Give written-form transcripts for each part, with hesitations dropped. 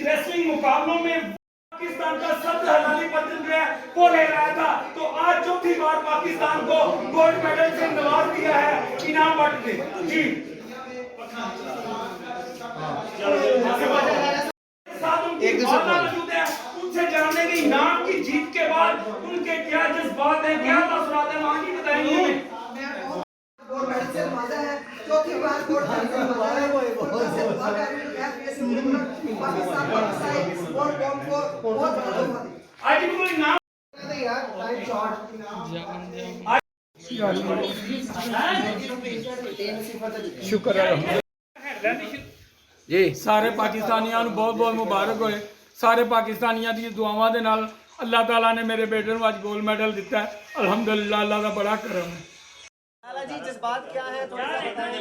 Wrestling मुकाबलों में पाकिस्तान का सबसे हलाली पतन जो है वो ले रहा था, तो आज चौथी बार पाकिस्तान को गोल्ड मेडल से नवाज दिया है इनाम भट्ट ने। जी एक मौजूद है, उनसे जानने की इनाम की जीत के बाद उनके क्या जज्बात हैं, क्या तासुरात हैं, वहां की बताएंगे हमें। गोल्ड मेडल से नवाजा है, चौथी बार गोल्ड मेडल से नवाजा है। पाकिस्तान को बचाए और कौम को बहुत बड़ा तोहफा दिया। आज भी कोई नाम यार टाइम शॉट शुक्र है जी। सारे पाकिस्तानियों को बहुत बहुत मुबारक होए। सारे पाकिस्तानियों की दुआवां दे नाल अल्लाह ताला ने मेरे बेटे को आज गोल्ड मेडल दिता है। अल्हम्दुलिल्लाह, अल्लाह का बड़ा करम है। लाला जी जज्बात क्या है थोड़ा सा बताएं।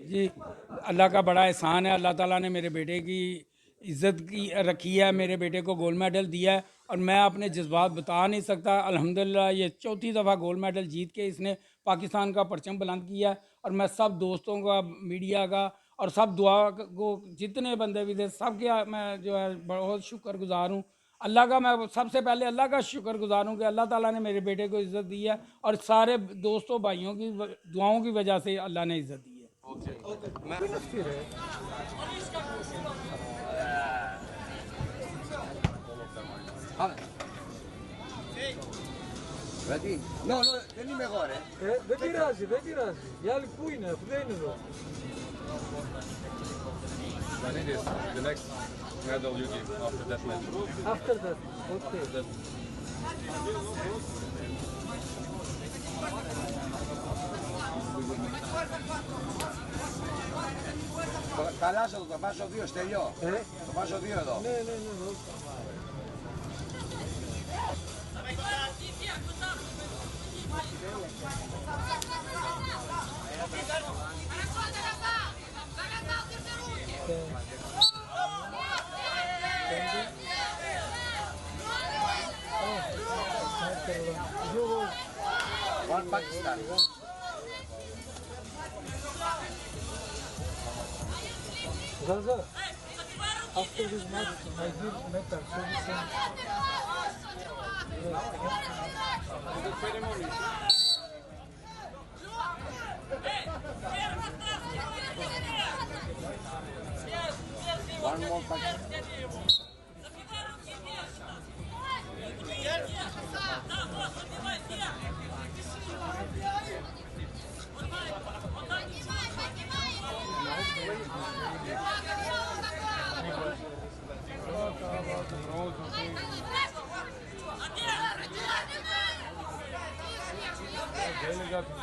जी अल्लाह का बड़ा एहसान है। अल्लाह ताला ने मेरे बेटे की इज़्ज़त की रखी है, मेरे बेटे को गोल्ड मेडल दिया है और मैं अपने जज्बात बता नहीं सकता। अल्हम्दुलिल्लाह ये चौथी दफ़ा गोल्ड मेडल जीत के इसने पाकिस्तान का परचम बुलंद किया है। और मैं सब दोस्तों का, मीडिया का और सब दुआ को, जितने बंदे भी थे, सब के मैं जो है बहुत शुक्रगुजार हूँ। अल्लाह का मैं सबसे पहले अल्लाह का शुक्रगुजार हूँ कि अल्लाह ताला ने मेरे बेटे को इज़्ज़त दी है और सारे दोस्तों भाइयों की दुआओं की वजह से अल्लाह ने इज़्ज़त दी है। Vedi? No, no, vieni mejor, Vedi rasi, ja li pujne, pujne zo. I think it's the next medal you give after that match. After that, okay. Καλά σου, το βάζω δύο στέλιο. Το βάζω δύο εδώ. Ne. One Pakistan. Zaza, after this match, I give metal, so we send. One more Pakistan. Delegado.